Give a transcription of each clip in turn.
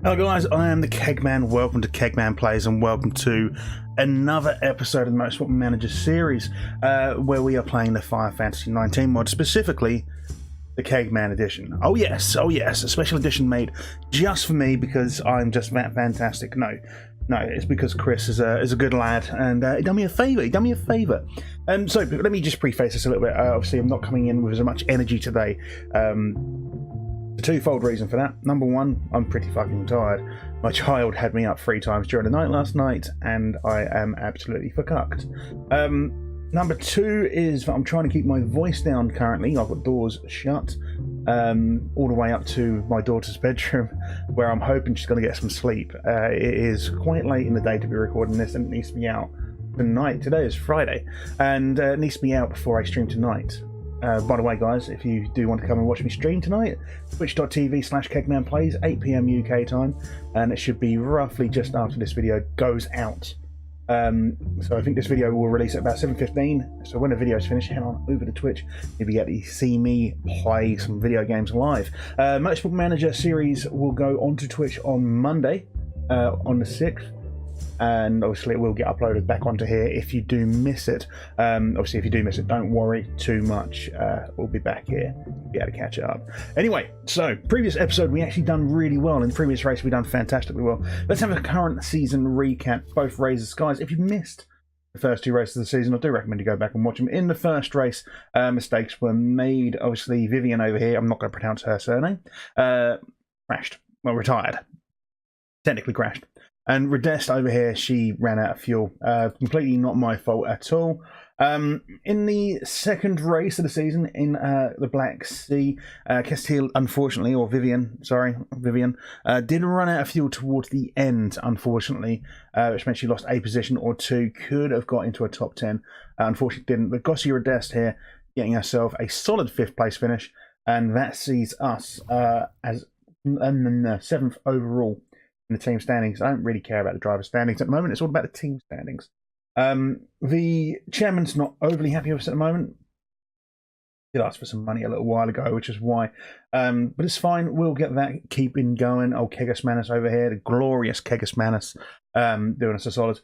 Hello guys, I am the Kegman. Welcome to Keg Man Plays and welcome to another episode of the Motorsport Manager series where we are playing the Fire Fantasy 19 mod, specifically the Kegman edition. Oh yes, a special edition made just for me because I'm just that fantastic. No, it's because Chris is a good lad and he done me a favour. So let me just preface this a little bit. Obviously I'm not coming in with as much energy today. A twofold reason for that. Number one, I'm pretty fucking tired. My child had me up 3 times during the night last night and I am absolutely fucked. Number two is that I'm trying to keep my voice down currently. I've got doors shut all the way up to my daughter's bedroom where I'm hoping she's going to get some sleep. It is quite late in the day to be recording this and it needs to be out tonight. Today is Friday and it needs to be out before I stream tonight. By the way guys, if you do want to come and watch me stream tonight, twitch.tv/Kegman Plays, 8 PM UK time, and it should be roughly just after this video goes out. So I think this video will release at about 7:15, so when the video is finished, head on over to Twitch if you get to see me play some video games live. Motorsport Manager series will go onto Twitch on Monday, on the 6th. And obviously it will get uploaded back onto here if you do miss it. Obviously if you do miss it, don't worry too much. We'll be back here to be able to catch it up. Anyway, so previous episode we actually done really well. In the previous race we done fantastically well. Let's have a current season recap, both races. Guys, if you missed the first 2 races of the season, I do recommend you go back and watch them. In the first race, mistakes were made. Obviously Vivian over here, I'm not going to pronounce her surname, crashed. Well, retired. Technically crashed. And Redest over here, she ran out of fuel. Completely not my fault at all. In the second race of the season in the Black Sea, Castile, unfortunately, or Vivian, did run out of fuel towards the end, unfortunately, which meant she lost a position or 2, could have got into a top 10. Unfortunately didn't. But Gossi Redest here getting herself a solid 5th place finish, and that sees us as 7th overall in the team standings. I don't really care about the driver standings at the moment. It's all about the team standings. The chairman's not overly happy with us at the moment. He did ask for some money a little while ago, which is why. But it's fine. We'll get that keeping going. Old Kegus Manus over here, the glorious Kegus Manus, doing us a solid.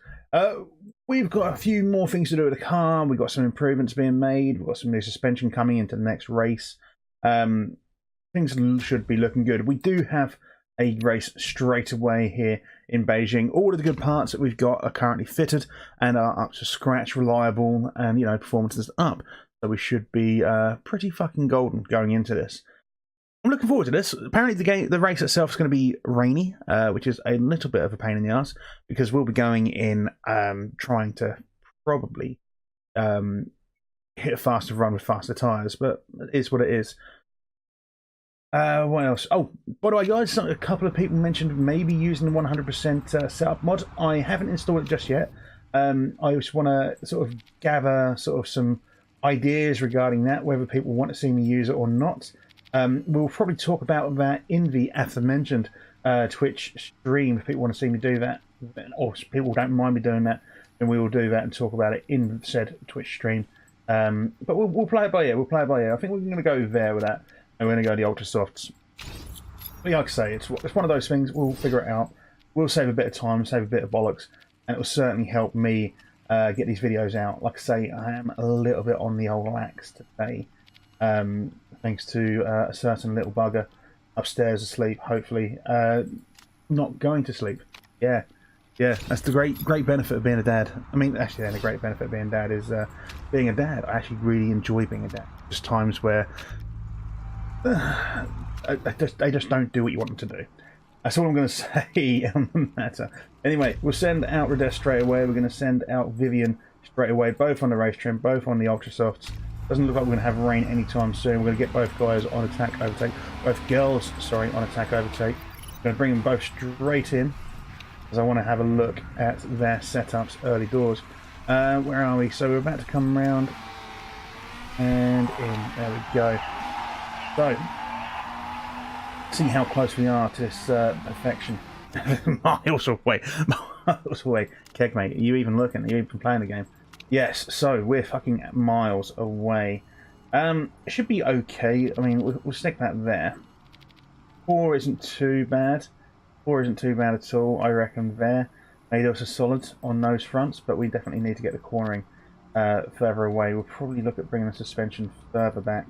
We've got a few more things to do with the car. We've got some improvements being made. We've got some new suspension coming into the next race. Things should be looking good. We do have a race straight away here in Beijing. All of the good parts that we've got are currently fitted and are up to scratch, reliable, and performance is up. So we should be pretty fucking golden going into this. I'm looking forward to this. Apparently the race itself is going to be rainy, which is a little bit of a pain in the ass because we'll be going in trying to probably hit a faster run with faster tyres, but it is what it is. What else? Oh, by the way guys, a couple of people mentioned maybe using the 100% setup mod. I haven't installed it just yet. I just want to sort of gather some ideas regarding that, whether people want to see me use it or not. We'll probably talk about that in the aforementioned Twitch stream if people want to see me do that, or if people don't mind me doing that, then we will do that and talk about it in said Twitch stream. But we'll play it by ear. I think we're going to go there with that. And we're going to go the Ultra Softs. But like I say, it's one of those things. We'll figure it out. We'll save a bit of time, save a bit of bollocks, and it will certainly help me get these videos out. Like I say, I am a little bit on the old lax today, thanks to a certain little bugger upstairs asleep. Hopefully, not going to sleep. Yeah, that's the great benefit of being a dad. I mean, actually, the great benefit of being a dad is being a dad. I actually really enjoy being a dad. There's times where they just don't do what you want them to do. That's all I'm going to say on the matter. Anyway, we'll send out Redest straight away. We're going to send out Vivian straight away, both on the race trim, both on the Ultra Softs. Doesn't look like we're going to have rain anytime soon. We're going to get both guys on attack overtake, both girls, sorry, on attack overtake. I'm going to bring them both straight in because I want to have a look at their setups early doors. Where are we? So we're about to come around and in. There we go. So, see how close we are to this perfection. miles away. Kegmate, are you even looking? Are you even playing the game? Yes, so we're fucking miles away. It should be okay. I mean, we'll stick that there. 4 isn't too bad. 4 isn't too bad at all, I reckon. There made us a solid on those fronts, but we definitely need to get the cornering further away. We'll probably look at bringing the suspension further back.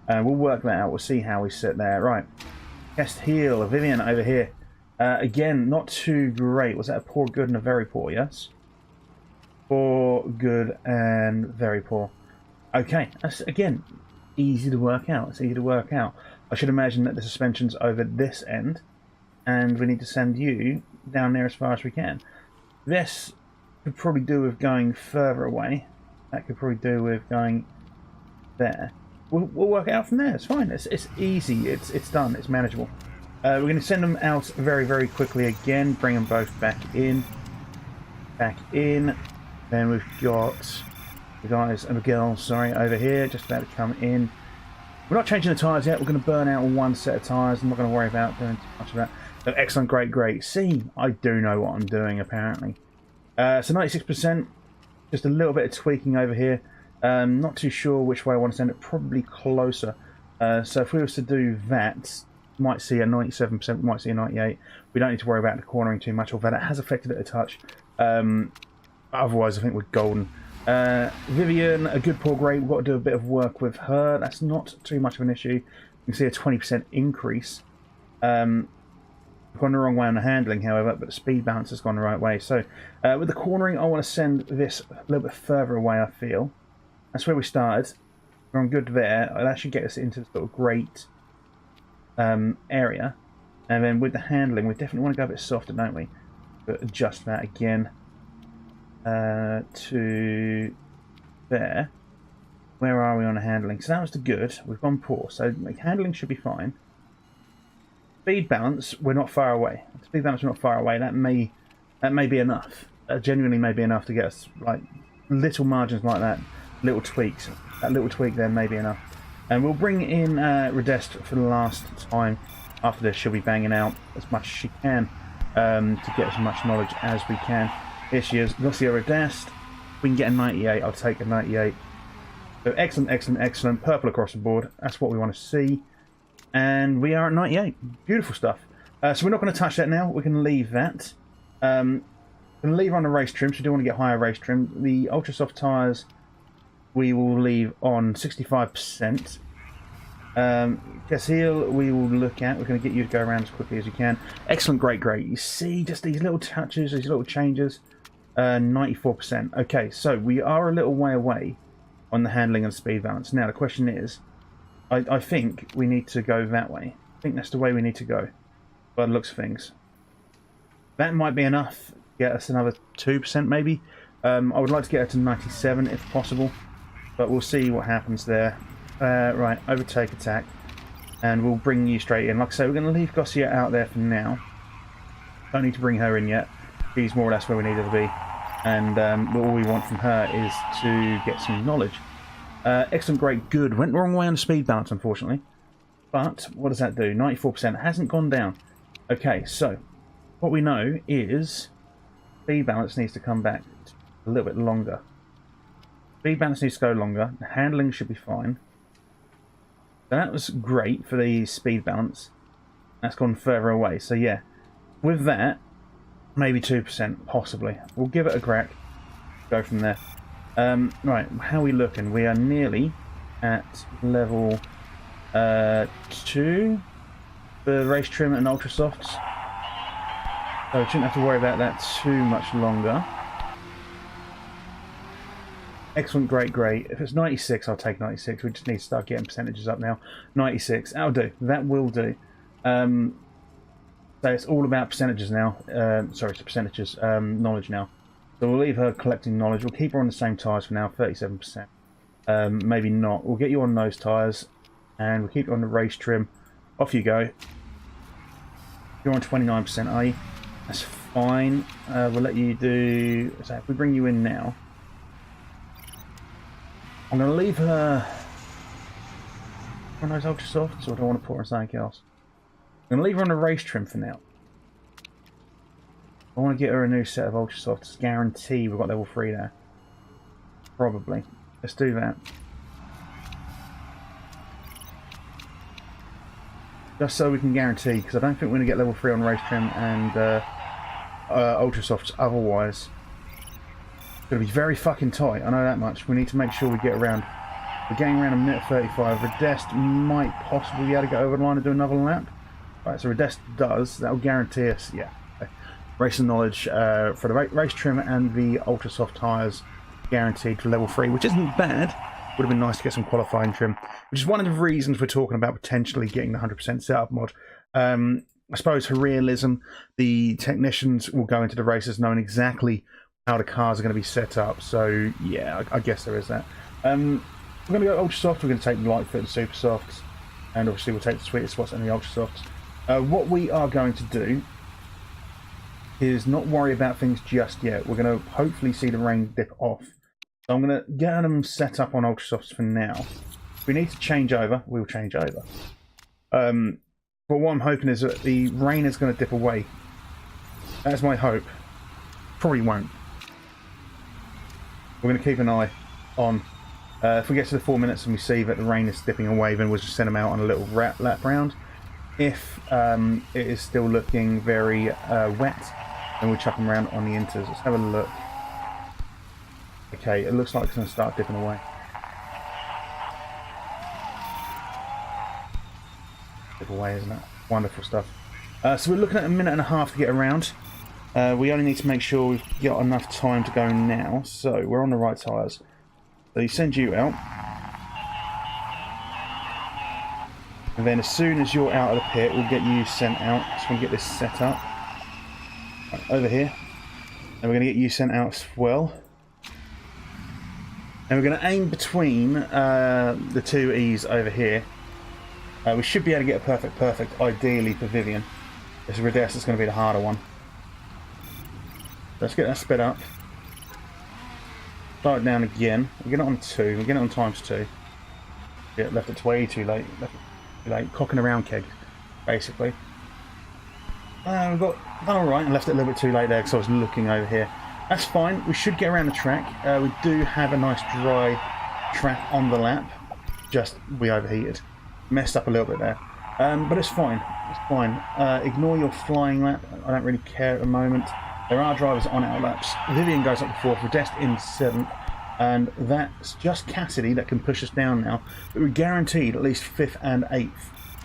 We'll work that out. We'll see how we sit there. Right, guest heel, Vivian over here. Again, not too great. Was that a poor, good, and a very poor? Yes. Poor, good, and very poor. Okay, that's again easy to work out. It's easy to work out. I should imagine that the suspension's over this end, and we need to send you down there as far as we can. This could probably do with going further away. That could probably do with going there. We'll work it out from there. It's fine. It's easy. It's done. It's manageable. We're going to send them out very, very quickly again. Bring them both back in. Back in. Then we've got the guys and the girls, sorry, over here, just about to come in. We're not changing the tyres yet. We're going to burn out one set of tyres. I'm not going to worry about doing too much of that. So excellent, great, great. See, I do know what I'm doing, apparently. So 96%. Just a little bit of tweaking over here. Not too sure which way I want to send it. Probably closer. So if we were to do that, we might see a 97%, we might see a 98%. We don't need to worry about the cornering too much, although that has affected it a touch. Otherwise, I think we're golden. Vivian, a good, poor, great. We've got to do a bit of work with her. That's not too much of an issue. You can see a 20% increase. We've gone the wrong way on the handling, however, but the speed balance has gone the right way. So with the cornering, I want to send this a little bit further away, I feel. That's where we started. We're on good there. That should get us into this little great area. And then with the handling, we definitely want to go a bit softer, don't we? But adjust that again to there. Where are we on the handling? So that was the good. We've gone poor. So handling should be fine. Speed balance, we're not far away. Speed balance, we're not far away. That may be enough. Genuinely may be enough to get us like little margins like that, little tweaks. That little tweak there may be enough. And we'll bring in Radest for the last time. After this, she'll be banging out as much as she can to get as much knowledge as we can. Here she is, Lucia Radest. If we can get a 98, I'll take a 98. So excellent, excellent, excellent. Purple across the board. That's what we want to see. And we are at 98. Beautiful stuff. So we're not going to touch that now. We can leave that. We're going to leave on the race trim, so we do want to get higher race trim. The ultra soft tyres we will leave on 65%. Casil we will look at. We're going to get you to go around as quickly as you can. Excellent, great, great. You see just these little touches, these little changes. 94%. Okay, so we are a little way away on the handling and speed balance. Now the question is, I think we need to go that way. I think that's the way we need to go by the looks of things. That might be enough to get us another 2% maybe. I would like to get her to 97 if possible, but we'll see what happens there. Right, overtake attack, and we'll bring you straight in. Like I say, we're going to leave Gossia out there for now. Don't need to bring her in yet. She's more or less where we need her to be, and all we want from her is to get some knowledge. Excellent, great, good. Went the wrong way on the speed balance, unfortunately. But what does that do? 94%. Hasn't gone down. Okay, so what we know is speed balance needs to come back a little bit longer. Speed balance needs to go longer. The handling should be fine. So that was great for the speed balance. That's gone further away. So yeah, with that, maybe 2%, possibly. We'll give it a crack. Go from there. Right, how are we looking? We are nearly at level 2 for race trim and ultra softs. So we shouldn't have to worry about that too much longer. Excellent, great, great. If it's 96, I'll take 96. We just need to start getting percentages up now. 96, that'll do. That will do. So it's all about percentages now. Sorry, it's percentages, knowledge now. So we'll leave her collecting knowledge. We'll keep her on the same tyres for now, 37%. Maybe not. We'll get you on those tyres, and we'll keep you on the race trim. Off you go. You're on 29%, are you? That's fine. We'll let you do... So if we bring you in now, I'm going to leave her on those ultra softs, or do I want to put her on something else? I'm going to leave her on the race trim for now. I want to get her a new set of ultra softs. Guarantee we've got level 3 there. Probably. Let's do that. just so we can guarantee, because I don't think we're going to get level 3 on race trim and ultra softs otherwise. It's going to be very fucking tight, I know that much. We need to make sure we get around. We're getting around a minute 35. Redest might possibly be able to get over the line and do another lap. Right, so Redest does. That will guarantee us, yeah. Racing knowledge for the race trim and the ultra soft tyres guaranteed for level 3, which isn't bad. Would have been nice to get some qualifying trim, which is one of the reasons we're talking about potentially getting the 100% setup mod. I suppose for realism, the technicians will go into the races knowing exactly how the cars are going to be set up. So yeah, I guess there is that. We're going to go ultra soft. We're going to take the light fit and super softs, and obviously we'll take the sweetest spots and the ultra softs. What we are going to do is not worry about things just yet. We're going to hopefully see the rain dip off. So I'm going to get them set up on ultra softs for now. If we need to change over, we'll change over. But what I'm hoping is that the rain is going to dip away. That's my hope. Probably won't. We're going to keep an eye on. If we get to the 4 minutes and we see that the rain is dipping away, then we'll just send them out on a little lap round. If it is still looking very wet, then we'll chuck them around on the inters. Let's have a look. Okay, it looks like it's going to start dipping away. Dip away, isn't it? Wonderful stuff. So we're looking at a minute and a half to get around. We only need to make sure we've got enough time to go now. So we're on the right tyres. So you send you out. And then as soon as you're out of the pit, we'll get you sent out. Just want to get this set up. Right, over here. And we're going to get you sent out as well. And we're going to aim between the two E's over here. We should be able to get a perfect, ideally for Vivian. This Redest is going to be the harder one. Let's get that sped up. Slow it down again. We'll get it on 2. We'll get it on ×2. Yeah, left it way too late. Left it too late. Cocking around keg, basically. We've got done alright and left it a little bit too late there because I was looking over here. That's fine. We should get around the track. We do have a nice dry track on the lap. Just we overheated. Messed up a little bit there. But it's fine. It's fine. Ignore your flying lap. I don't really care at the moment. There are drivers on out laps. Vivian goes up to 4th. Redest in 7th. And that's just Cassidy that can push us down now. But we're guaranteed at least 5th and 8th.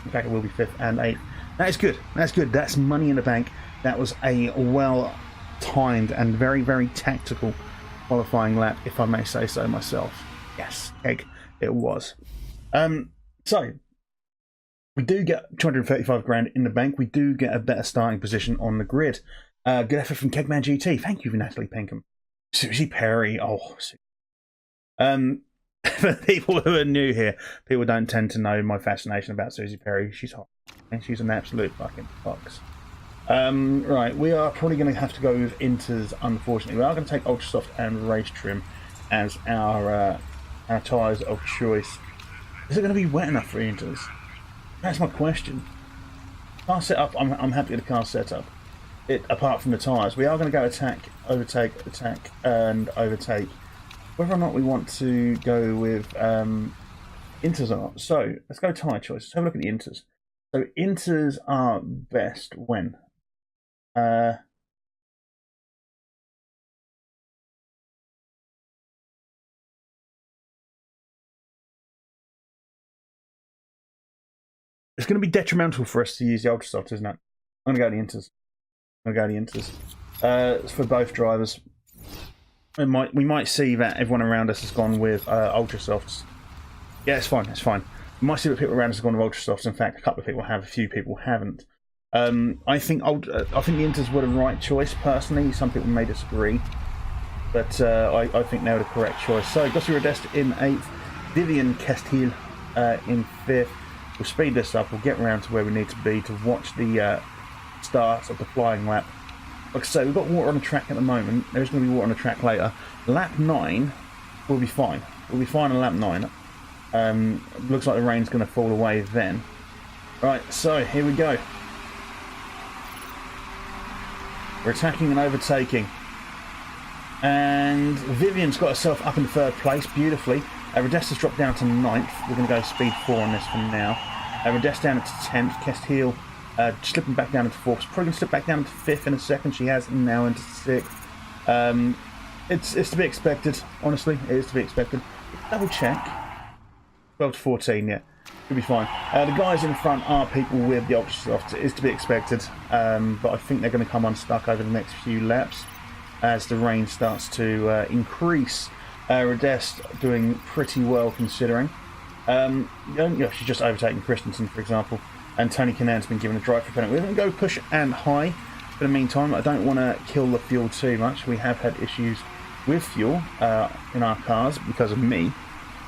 In fact, it will be 5th and 8th. That is good. That's good. That's money in the bank. That was a well-timed and very, very tactical qualifying lap, if I may say so myself. Yes, heck, it was. So, we do get 235 grand in the bank. We do get a better starting position on the grid. Good effort from Kegman GT. Thank you for Natalie Pinkham. Susie Perry. Oh, for people who are new here, people don't tend to know my fascination about Susie Perry. She's hot. And she's an absolute fucking fox. Right, we are probably going to have to go with inters, unfortunately. We are going to take ultra soft and race trim as our tyres of choice. Is it going to be wet enough for inters? That's my question. Car setup, I'm happy with the car setup. Apart from the tyres, we are going to go attack, overtake, and overtake. Whether or not we want to go with inters or not. So let's go tyre choice. Let's have a look at the inters. So inters are best when it's going to be detrimental for us to use the ultra soft, isn't it? I'm going to go the inters. For both drivers. We might see that everyone around us has gone with ultra softs. Yeah, it's fine. It's fine. We might see that people around us have gone with ultra softs. In fact, a couple of people have. A few people haven't. I think the inters were the right choice personally. Some people may disagree, but I think they were the correct choice. So Gossi Redest in 8th, Vivian Castile in 5th. We'll speed this up. We'll get around to where we need to be to watch the start of the flying lap. Like I say, we've got water on the track at the moment. There's going to be water on the track later. Lap 9 will be fine. We'll be fine on lap 9. Looks like the rain's going to fall away then. Right, so here we go. We're attacking and overtaking. And Vivian's got herself up in 3rd place beautifully. Redest has dropped down to 9th. We're going to go speed 4 on this for now. Rodest down into 10th. Kesthiel slipping back down into 4th. She's probably going to slip back down into 5th in a second. She has now into 6th. It's to be expected, honestly. It is to be expected. Double check. 12 to 14, yeah. Should be fine. The guys in front are people with the Ultra Softs. It is to be expected. But I think they're going to come unstuck over the next few laps as the rain starts to increase. Rodest doing pretty well considering. She's just overtaken Christensen, for example. And Tony Kernan's been given a drive-through penalty. We're going to go push and high for the meantime. I don't want to kill the fuel too much. We have had issues with fuel in our cars because of me.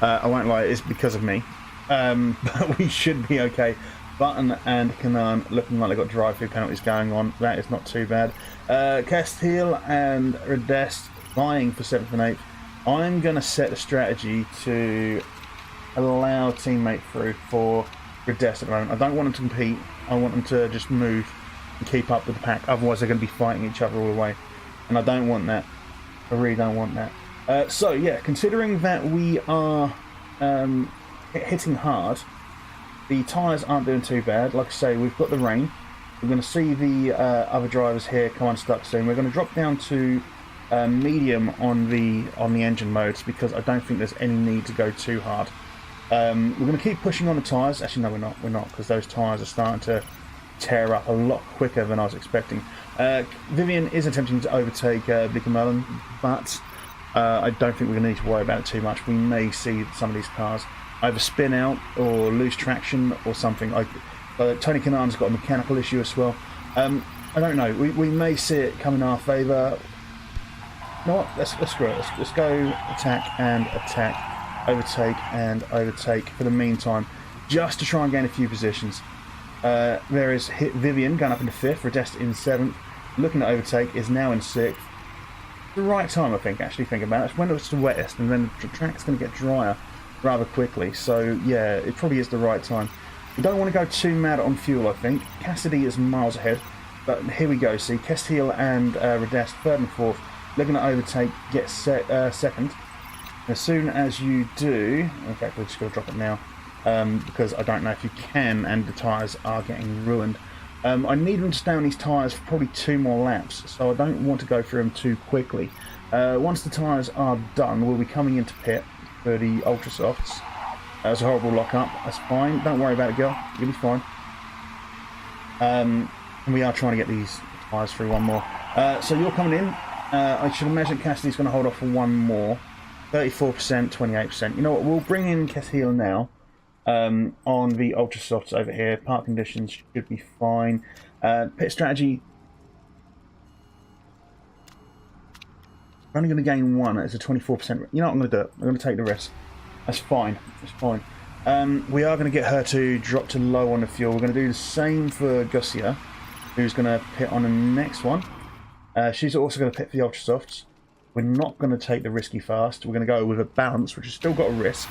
I won't lie, it's because of me. But we should be okay. Button and Kernan looking like they've got drive-through penalties going on. That is not too bad. Kesthiel and Rodest vying for 7th and 8th. I'm going to set a strategy to allow teammate through for Rodest at the moment. I don't want them to compete. I want them to just move and keep up with the pack. Otherwise, they're going to be fighting each other all the way. And I don't want that. I really don't want that. So, yeah, considering that we are hitting hard, the tyres aren't doing too bad. Like I say, we've got the rain. We're going to see the other drivers here come unstuck soon. We're going to drop down to medium on the engine modes because I don't think there's any need to go too hard. We're going to keep pushing on the tyres. Actually, no, we're not because those tyres are starting to tear up a lot quicker than I was expecting. Vivian is attempting to overtake Blickermelon, but I don't think we're going to need to worry about it too much. We may see some of these cars either spin out or lose traction or something. Tony Kernan's got a mechanical issue as well. I don't know. We may see it come in our favour. You know what? Let's screw it. Let's go attack and attack, overtake and overtake for the meantime, just to try and gain a few positions. There is Vivian going up into 5th, Rodest in 7th, looking to overtake, is now in 6th. The right time, I think, actually think about it. It's when it's the wettest, and then the track's going to get drier rather quickly. So, yeah, it probably is the right time. We don't want to go too mad on fuel, I think. Cassidy is miles ahead, but here we go. See, Kesthiel and Rodest, 3rd and 4th, looking to overtake, get 2nd. As soon as you do, in fact, we're just going to drop it now. Because I don't know if you can, and the tyres are getting ruined. I need them to stay on these tyres for probably 2 more laps, so I don't want to go through them too quickly. Once the tyres are done, we'll be coming into pit for the Ultra Softs. That was a horrible lock-up. That's fine. Don't worry about it, girl. You'll be fine. And we are trying to get these tyres through one more. So you're coming in. I should imagine Cassidy's going to hold off for one more. 34%, 28%. You know what? We'll bring in Kesthiel now. On the Ultra Softs over here. Park conditions should be fine. Pit strategy. We're only going to gain 1. It's a 24%. You know what I'm going to do? I'm going to take the risk. That's fine. That's fine. We are going to get her to drop to low on the fuel. We're going to do the same for Gussia, who's going to pit on the next one. She's also going to pit for the Ultra Softs. We're not going to take the risky fast. We're going to go with a balance, which has still got a risk.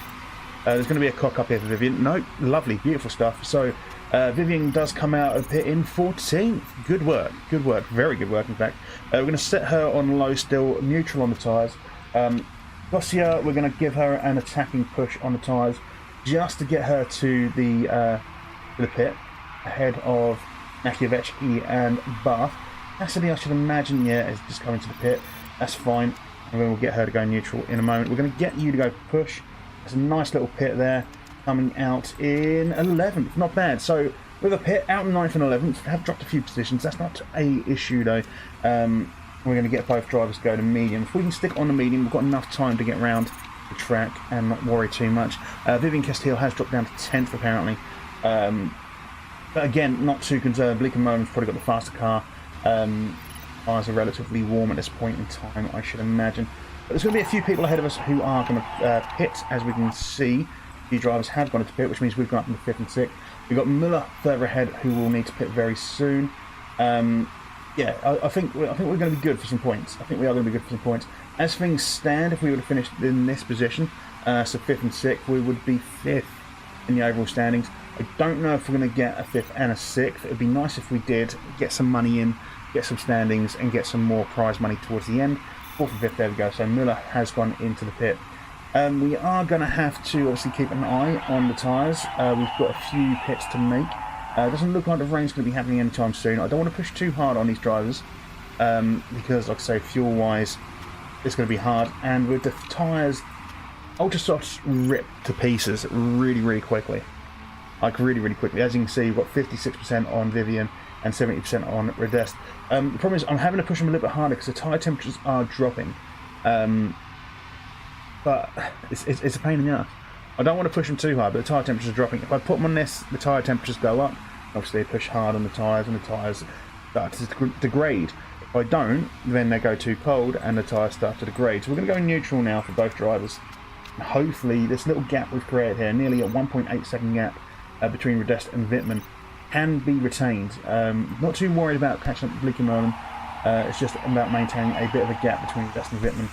There's going to be a cock up here for Vivian. No, lovely, beautiful stuff. So Vivian does come out of pit in 14th. Good work, very good work in fact. We're going to set her on low still, neutral on the tyres. Gussia, we're going to give her an attacking push on the tyres just to get her to the pit ahead of Nakievechki and Bath. Cassidy, I should imagine, yeah, is just coming to the pit. That's fine. And then we'll get her to go neutral in a moment. We're going to get you to go push. There's a nice little pit there, coming out in 11th. Not bad. So with a pit out in 9th and 11th, have dropped a few positions. That's not a issue though. We're going to get both drivers to go to medium. If we can stick on the medium, we've got enough time to get round the track and not worry too much. Vivian Kesthiel has dropped down to 10th apparently. But again, not too concerned. Bleak and Molen's probably got the faster car. Tyres are relatively warm at this point in time, I should imagine. But there's going to be a few people ahead of us who are going to pit, as we can see. A few drivers have gone into pit, which means we've gone up into 5th and 6th. We've got Muller further ahead, who will need to pit very soon. Yeah, I think we're going to be good for some points. I think we are going to be good for some points. As things stand, if we would have finished in this position, so 5th and 6th, we would be 5th in the overall standings. I don't know if we're going to get a 5th and a 6th. It would be nice if we did get some money in, get some standings, and get some more prize money towards the end. 4th and 5th, there we go. So Muller has gone into the pit. We are going to have to obviously keep an eye on the tyres. We've got a few pits to make. It doesn't look like the rain's going to be happening anytime soon. I don't want to push too hard on these drivers because, like I say, fuel-wise, it's going to be hard. And with the tyres, Ultra Softs rip to pieces really, really quickly. Like, really, really quickly. As you can see, we've got 56% on Vivian and 70% on Redest. The problem is I'm having to push them a little bit harder because the tyre temperatures are dropping. But it's a pain in the ass. I don't want to push them too hard, but the tyre temperatures are dropping. If I put them on this, the tyre temperatures go up. Obviously, they push hard on the tyres, and the tyres start to degrade. If I don't, then they go too cold, and the tyres start to degrade. So we're going to go neutral now for both drivers. And hopefully, this little gap we've created here, nearly a 1.8 second gap between Redest and Wittmann, can be retained. Not too worried about catching up with Kegman. It's just about maintaining a bit of a gap between Redest and Wittmann.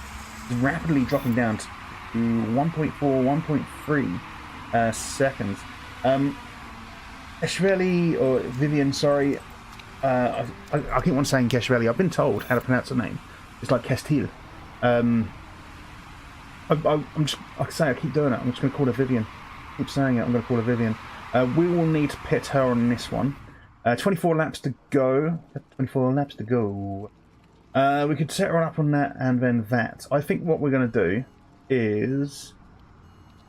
It's rapidly dropping down to 1.4, 1.3 seconds. Keshveli, or Vivian, sorry. I keep on saying Keshveli. I've been told how to pronounce the name. It's like Kestil. I'm just, like I say, I keep doing it. I'm just going to call her Vivian. I keep saying it. I'm going to call her Vivian. We will need to pit her on this one. 24 laps to go. 24 laps to go. We could set her up on that and then that. I think what we're going to do is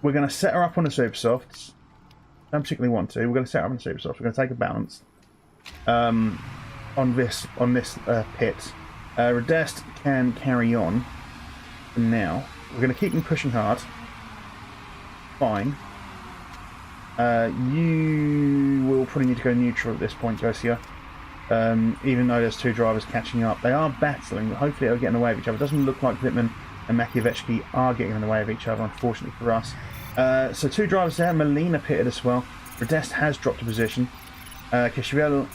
we're going to set her up on the Super Softs. Don't particularly want to. We're going to set her up on the Super Softs. We're going to take a balance on this pit. Redest can carry on for now. We're going to keep him pushing hard. Fine. You will probably need to go neutral at this point, Garcia. Even though there's two drivers catching up, they are battling. Hopefully they'll get in the way of each other. It doesn't look like Wittmann and Makievechki are getting in the way of each other, unfortunately for us. So two drivers there. Melina pitted as well. Redest has dropped a position. Keshveli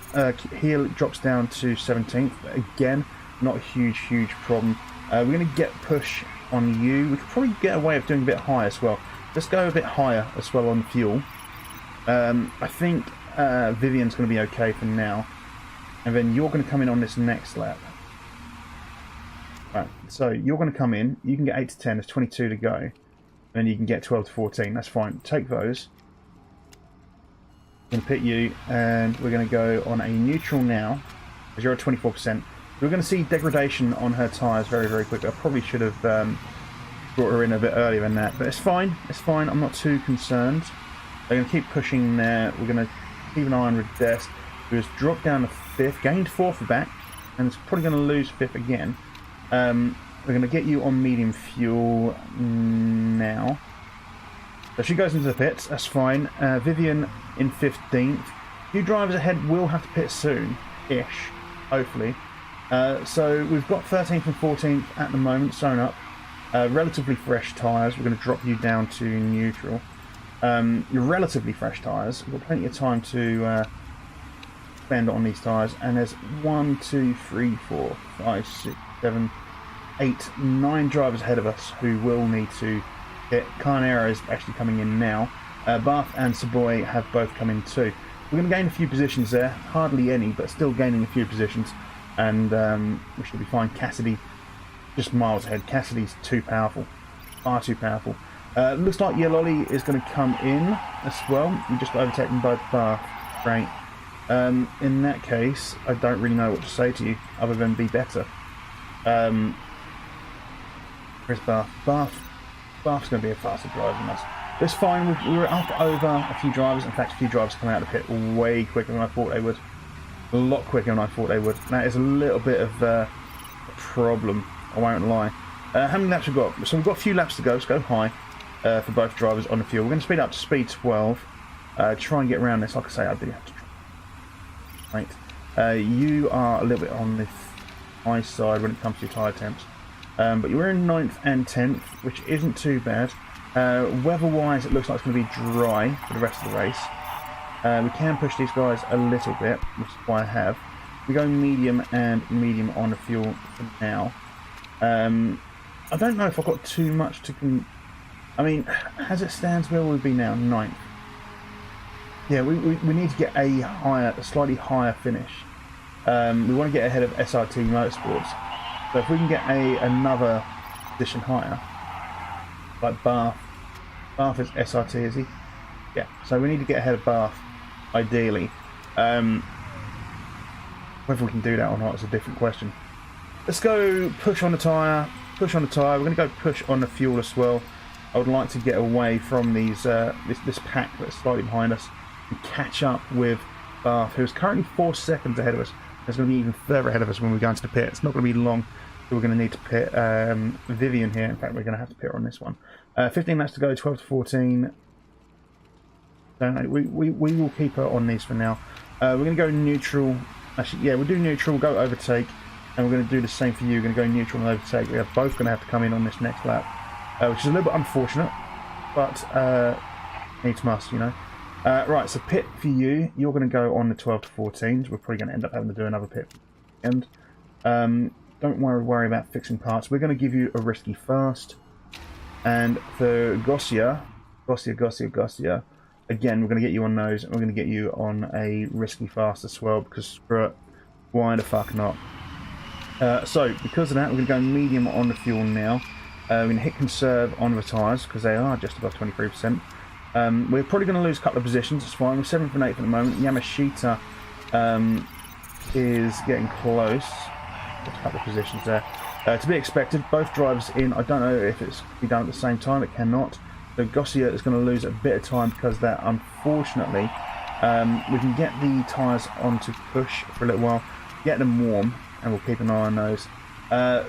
here drops down to 17th. Again, not a huge problem. We're going to get push on you. We could probably get away with doing a bit higher as well. Let's go a bit higher as well on fuel. I think Vivian's going to be okay for now. And then you're going to come in on this next lap. Right, so you're going to come in. You can get 8 to 10. There's 22 to go. Then you can get 12 to 14. That's fine. Take those. I'm going to pit you. And we're going to go on a neutral now. Because you're at 24%. We're going to see degradation on her tyres very, very quickly. I probably should have brought her in a bit earlier than that. But it's fine. It's fine. I'm not too concerned. They're going to keep pushing there. We're going to keep an eye on Redest, who has dropped down to 5th, gained 4th back, and it's probably going to lose 5th again. We're going to get you on medium fuel now. So she goes into the pits, that's fine. Vivian in 15th. A few drivers ahead will have to pit soon-ish, hopefully. So we've got 13th and 14th at the moment, sewn up. Relatively fresh tyres. We're going to drop you down to neutral. You're relatively fresh tyres. We've got plenty of time to spend on these tyres. And there's 1, 2, 3, 4, 5, 6, 7, 8, 9 drivers ahead of us who will need to hit. Carnera is actually coming in now. Bath and Saboy have both come in too. We're going to gain a few positions there. Hardly any, but still gaining a few positions. And we should be fine. Cassidy just miles ahead. Cassidy's too powerful. Far too powerful. Looks like Yeloli is going to come in as well. We just got overtaken by Bath. Great. In that case, I don't really know what to say to you other than be better. Where's Bath? Bath's going to be a faster driver than us. But it's fine. We were up over a few drivers. In fact, a few drivers come out of the pit way quicker than I thought they would. A lot quicker than I thought they would. That is a little bit of a problem. I won't lie. How many laps we've got? So we've got a few laps to go. Let's go high. For both drivers on the fuel. We're going to speed up to speed 12. Try and get around this. Like I say, I do have to try. Right. You are a little bit on the high side when it comes to your tyre temps. But you're in 9th and 10th, which isn't too bad. Weather-wise, it looks like it's going to be dry for the rest of the race. We can push these guys a little bit, which is why I have. We're going medium and medium on the fuel for now. I don't know if I've got too much to... I mean, as it stands, where will we be now? 9th. Yeah, we need to get a slightly higher finish. We want to get ahead of SRT Motorsports. So if we can get another position higher, like Bath. Bath is SRT, is he? Yeah. So we need to get ahead of Bath, ideally. Whether we can do that or not is a different question. Let's go push on the tyre. Push on the tyre. We're going to go push on the fuel as well. I would like to get away from these this pack that's slightly behind us and catch up with Bath, who's currently 4 seconds ahead of us. It's going to be even further ahead of us when we go into the pit. It's not going to be long. So we're going to need to pit Vivian here. In fact, we're going to have to pit her on this one. 15 laps to go, 12 to 14. Don't know. We will keep her on these for now. We're going to go neutral. Actually, yeah, we'll do neutral, go overtake, and we're going to do the same for you. We're going to go neutral and overtake. We are both going to have to come in on this next lap, which is a little bit unfortunate, but needs must, you know. Right, so pit for you. You're going to go on the 12 to 14s. We're probably going to end up having to do another pit. And don't worry about fixing parts. We're going to give you a risky fast. And for Gosia, again, we're going to get you on those, and we're going to get you on a risky fast as well, because screw it, why the fuck not? So, because of that, we're going to go medium on the fuel now. We're going to hit conserve on the tyres, because they are just above 23%. We're probably going to lose a couple of positions, it's fine. We're 7th and 8th at the moment. Yamashita is getting close. There's a couple of positions there. To be expected, both drivers in. I don't know if it's be done at the same time, it cannot. So Gosia is going to lose a bit of time because of that, unfortunately. We can get the tyres onto push for a little while, get them warm, and we'll keep an eye on those.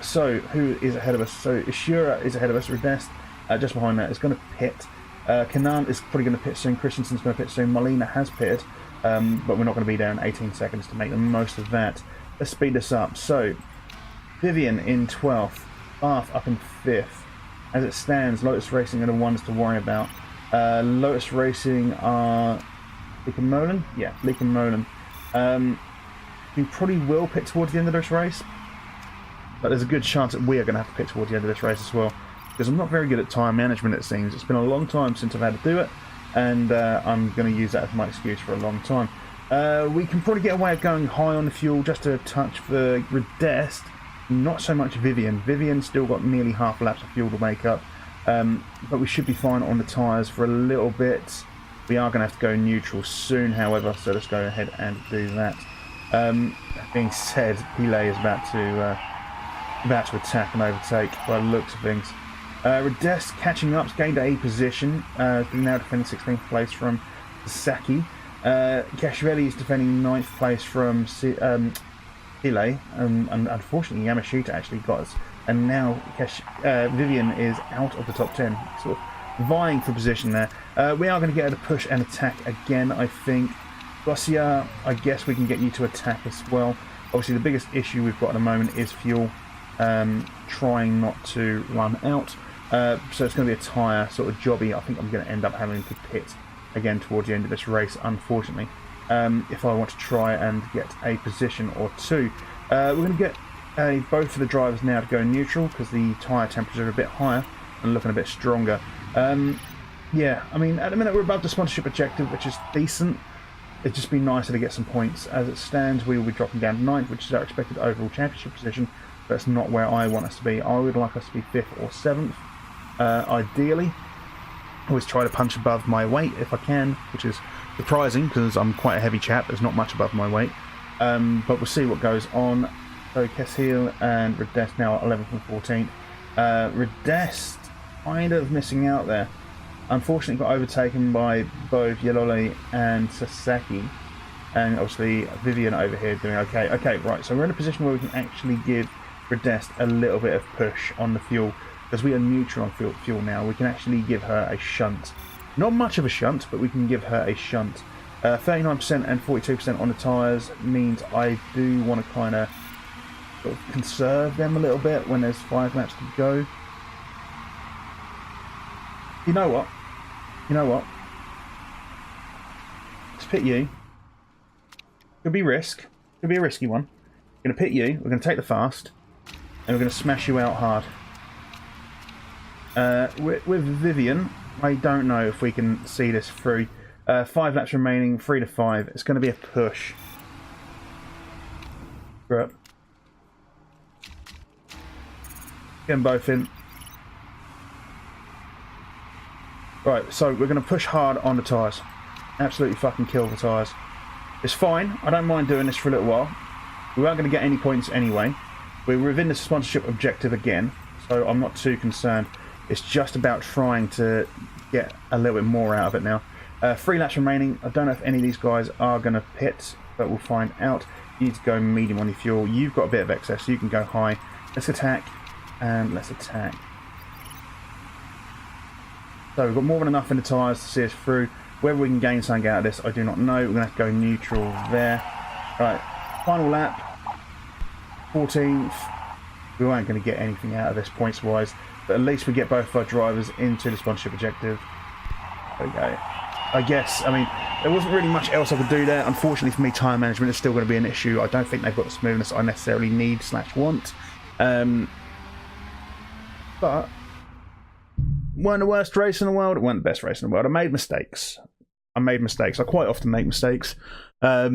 So, who is ahead of us? So, Ishura is ahead of us. Rodest, just behind that, is going to pit. Kanan is probably going to pit soon. Christensen's going to pit soon. Molina has pitted, but we're not going to be there in 18 seconds to make the most of that. Let's speed this up. So, Vivian in 12th, Bath up in 5th. As it stands, Lotus Racing are the ones to worry about. Lotus Racing are Leek and Molan? Yeah, Leek and Molan. We probably will pit towards the end of this race, but there's a good chance that we are going to have to pit towards the end of this race as well, because I'm not very good at tyre management, it seems. It's been a long time since I've had to do it, and I'm going to use that as my excuse for a long time. We can probably get away with going high on the fuel, just a touch for Rodest. Not so much Vivian. Vivian's still got nearly half laps of fuel to make up, but we should be fine on the tyres for a little bit. We are going to have to go neutral soon, however, so let's go ahead and do that. That being said, Pile is about to attack and overtake by the looks of things. Rodest catching up, gained a position, now defending 16th place from Sasaki. Kashveli is defending 9th place from Pile, and unfortunately Yamashita actually got us, and now Vivian is out of the top 10, sort of vying for position there. We are going to get her to push and attack again, I think. Gosia, I guess we can get you to attack as well. Obviously the biggest issue we've got at the moment is fuel, trying not to run out, so it's going to be a tyre sort of jobby. I think I'm going to end up having to pit again towards the end of this race, unfortunately. If I want to try and get a position or two. We're going to get both of the drivers now to go neutral, because the tyre temperatures are a bit higher and looking a bit stronger. Yeah, I mean, at the minute we're above the sponsorship objective, which is decent. It'd just be nicer to get some points. As it stands, we will be dropping down to 9th, which is our expected overall championship position. That's not where I want us to be. I would like us to be 5th or 7th, ideally. Always try to punch above my weight if I can, which is surprising because I'm quite a heavy chap. There's not much above my weight, but we'll see what goes on. So Kessil and Rodest now at 11th and 14th. Rodest kind of missing out there. Unfortunately got overtaken by both Yelole and Sasaki, and obviously Vivian over here doing okay. Okay, right, so we're in a position where we can actually give Rodest a little bit of push on the fuel, because we are neutral on fuel now. We can actually give her a shunt. Not much of a shunt, but we can give her a shunt. 39% and 42% on the tyres means I do want to kind of sort of conserve them a little bit when there's 5 laps to go. You know what? Let's pit you. Could be risk. Could be a risky one. We're going to pit you. We're going to take the fast, and we're going to smash you out hard. With Vivian, I don't know if we can see this through. 5 laps remaining, 3 to 5. It's going to be a push. Get them both in. Right, so we're going to push hard on the tyres. Absolutely fucking kill the tyres. It's fine. I don't mind doing this for a little while. We aren't going to get any points anyway. We're within the sponsorship objective again, so I'm not too concerned. It's just about trying to get a little bit more out of it now. 3 laps remaining. I don't know if any of these guys are going to pit, but we'll find out. You need to go medium on your fuel. You've got a bit of excess, so you can go high. Let's attack, and let's attack. So we've got more than enough in the tyres to see us through. Whether we can gain something out of this, I do not know. We're going to have to go neutral there. Right, final lap. 14th. We weren't going to get anything out of this points-wise, but at least we get both of our drivers into the sponsorship objective. There we go. I guess, I mean, there wasn't really much else I could do there. Unfortunately for me, tyre management is still going to be an issue. I don't think they've got the smoothness I necessarily need / want. But weren't the worst race in the world. It weren't the best race in the world. I made mistakes. I quite often make mistakes. As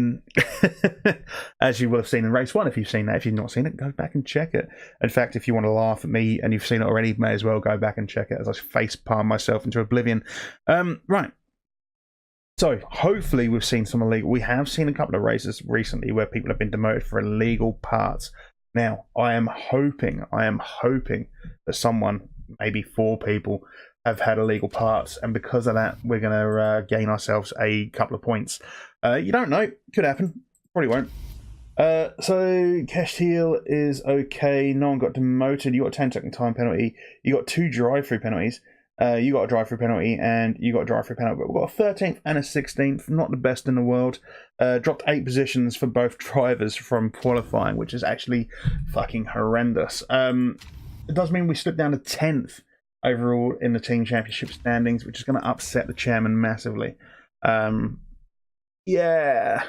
you will have seen in race 1. If you've seen that, if you've not seen it, go back and check it. In fact, if you want to laugh at me and you've seen it already, may as well go back and check it as I face palm myself into oblivion. Right. So hopefully we've seen some illegal. We have seen a couple of races recently where people have been demoted for illegal parts. Now I am hoping that someone, maybe 4 people, have had illegal parts, and because of that we're going to gain ourselves a couple of points. You don't know, could happen, probably won't. So Kestil is okay. No one got demoted. You got a 10-second time penalty. You got 2 drive-through penalties. You got a drive-through penalty, and you got a drive-through penalty. But we've got a 13th and a 16th, not the best in the world. Dropped 8 positions for both drivers from qualifying, which is actually fucking horrendous. It does mean we slipped down to 10th overall in the team championship standings, which is going to upset the chairman massively. Yeah,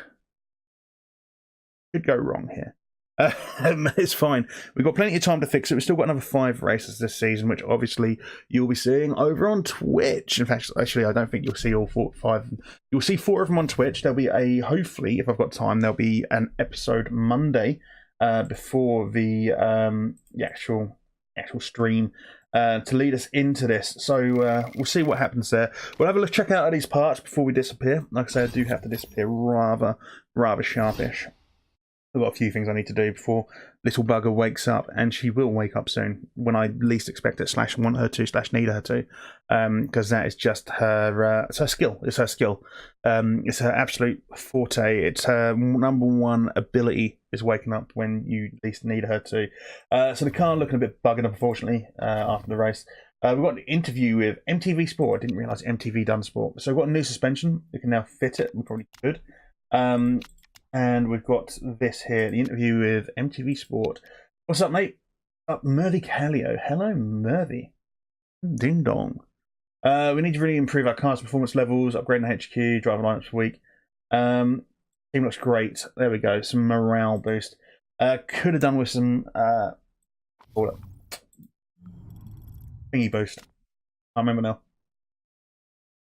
could go wrong here. It's fine. We've got plenty of time to fix it. We've still got another 5 races this season, which obviously you'll be seeing over on Twitch. In fact, actually, I don't think you'll see all 5. You'll see 4 of them on Twitch. There'll be hopefully, if I've got time, there'll be an episode Monday before the actual stream to lead us into this. So we'll see what happens there. We'll have a look, check out these parts before we disappear. Like I say, I do have to disappear rather sharpish. I've got a few things I need to do before little bugger wakes up, and she will wake up soon when I least expect it / want her to / need her to, because that is just her. It's her skill. It's her skill. It's her absolute forte. It's her #1 ability, is waking up when you least need her to. So the car looking a bit buggered up, unfortunately, after the race. We've got an interview with MTV Sport. I didn't realise MTV done sport. So we've got a new suspension. We can now fit it. We probably could. And we've got this here, the interview with MTV Sport. What's up, mate? Up, Murphy Callio. Hello, Murphy. Ding dong. We need to really improve our car's performance levels, upgrading the HQ, driver lineups per week. Team looks great. There we go. Some morale boost. Could have done with some thingy boost. I remember now.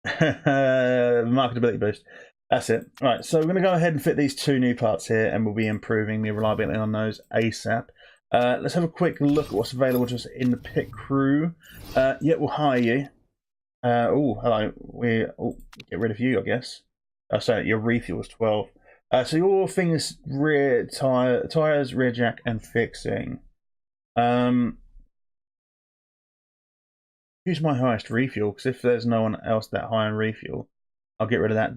Marketability boost. That's it. Right, so we're going to go ahead and fit these 2 new parts here, and we'll be improving the reliability on those ASAP. Let's have a quick look at what's available to us in the pit crew. Yeah, we'll hire you. Oh, hello. Get rid of you, I guess. So your refuel is 12. So your thing is rear tires, rear jack, and fixing. Use my highest refuel, because if there's no one else that high on refuel, I'll get rid of that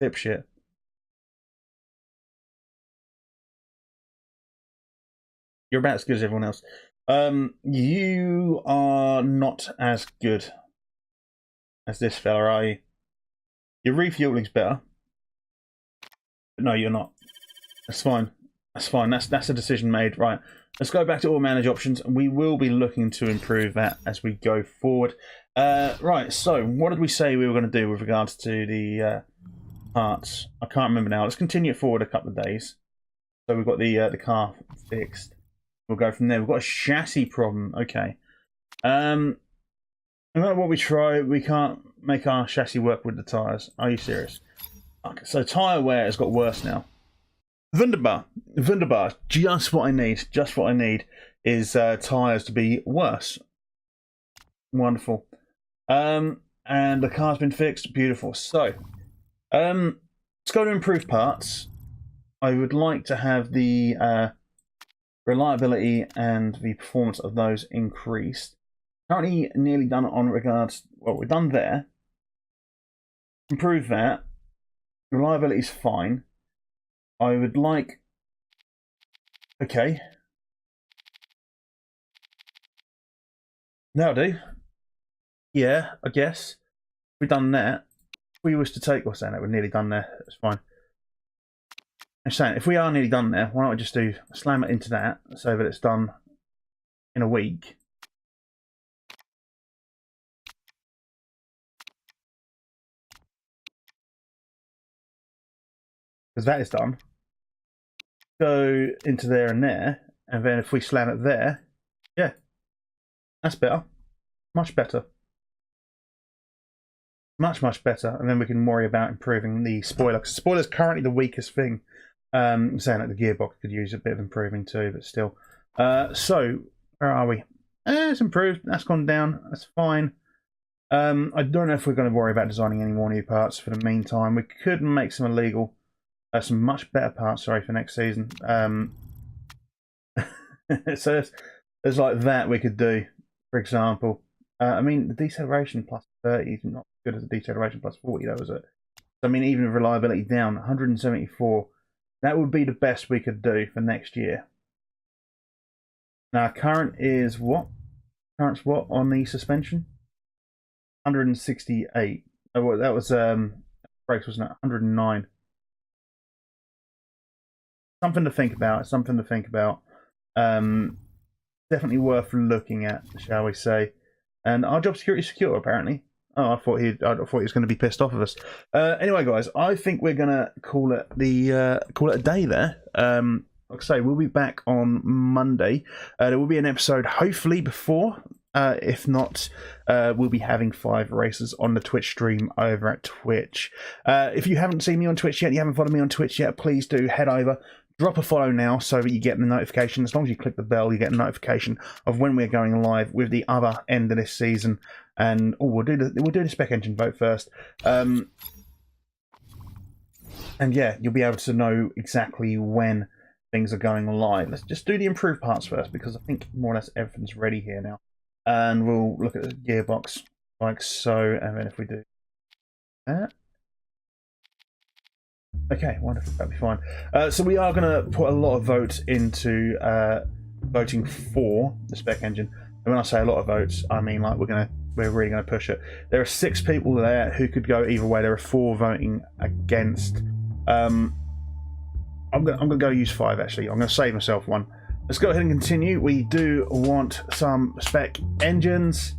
dipshit. You're about as good as everyone else. You are not as good as this fella, are you? Your refueling's better. But no, you're not. That's fine. That's fine. That's a decision made. Right. Let's go back to all manage options, and we will be looking to improve that as we go forward. Right. So, what did we say we were going to do with regards to the parts? I can't remember now. Let's continue it forward a couple of days. So we've got the car fixed. We'll go from there. We've got a chassis problem. Okay. No matter what we try, we can't make our chassis work with the tyres. Are you serious? Okay, so tyre wear has got worse now. Wunderbar. Wunderbar. Just what I need. Just what I need is tyres to be worse. Wonderful. And the car's been fixed. Beautiful. So, let's go to improved parts. I would like to have the reliability and the performance of those increased. Currently nearly done on regards, well, we're done there. Improve that. Reliability is fine. I would like, okay. That'll do. Yeah, I guess. We've done that. If we was to take, what's that? We're nearly done there. That's fine. I'm saying, if we are nearly done there, why don't I just slam it into that so that it's done in a week. Because that is done. Go into there and there, and then if we slam it there, yeah, that's better. Much better. Much better. And then we can worry about improving the spoiler. Because the spoiler is currently the weakest thing. I'm saying that the gearbox could use a bit of improving too, but still. So, where are we? It's improved. That's gone down. That's fine. I don't know if we're going to worry about designing any more new parts for the meantime. We could make some illegal. Some much better parts, sorry, for next season. So there's like that we could do, for example. I mean, the deceleration plus 30 is not as good as the deceleration plus 40, though, is it? I mean, even with reliability down, 174, that would be the best we could do for next year. Now, current is what? Current's what on the suspension? 168. Oh, that was brakes, wasn't it? 109. Something to think about. Something to think about. Definitely worth looking at, shall we say? And our job security is secure, apparently. Oh, I thought he was going to be pissed off of us. Anyway, guys, I think we're going to call it a day there. Like I say, we'll be back on Monday. There will be an episode, hopefully before. If not, we'll be having 5 races on the Twitch stream over at Twitch. If you haven't seen me on Twitch yet, you haven't followed me on Twitch yet, please do head over. Drop a follow now so that you get the notification. As long as you click the bell, you get a notification of when we're going live with the other end of this season. And we'll do the spec engine vote first. And yeah, you'll be able to know exactly when things are going live. Let's just do the improved parts first, because I think more or less everything's ready here now. And we'll look at the gearbox like so, and then if we do that. Okay, wonderful, that'll be fine. So we are going to put a lot of votes into voting for the spec engine. And when I say a lot of votes, I mean like we're really going to push it. There are 6 people there who could go either way. There are 4 voting against. I'm going to go use 5 actually. I'm going to save myself 1. Let's go ahead and continue. We do want some spec engines.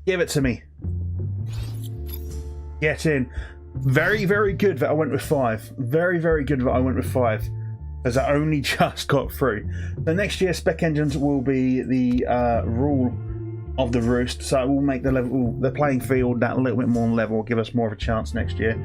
Give it to me. Get in. Very, very good that I went with 5. Very, very good that I went with 5, as I only just got through. The next year, spec engines will be the rule of the roost, so it will make the playing field that little bit more level, give us more of a chance next year,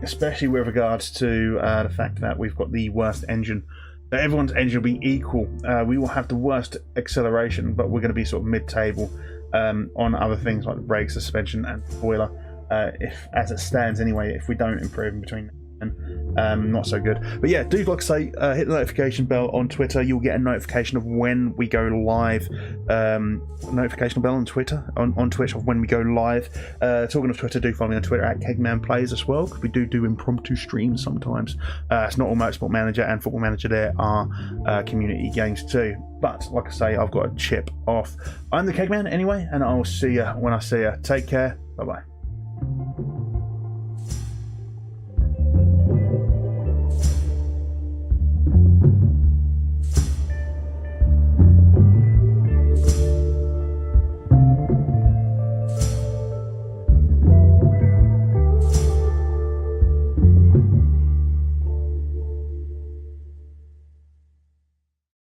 especially with regards to the fact that we've got the worst engine. So everyone's engine will be equal. We will have the worst acceleration, but we're going to be sort of mid-table on other things like the brakes, suspension, and spoiler. If as it stands anyway, if we don't improve in between and not so good. But yeah, do like I say, hit the notification bell on Twitter. You'll get a notification of when we go live. Notification bell on Twitter, on Twitch of when we go live. Talking of Twitter, do follow me on Twitter at Keg Man Plays as well, because we do impromptu streams sometimes. It's not all Motorsport Manager and Football Manager. There are community games too. But like I say, I've got a chip off. I'm the Keg Man anyway, and I'll see you when I see you. Take care. Bye bye.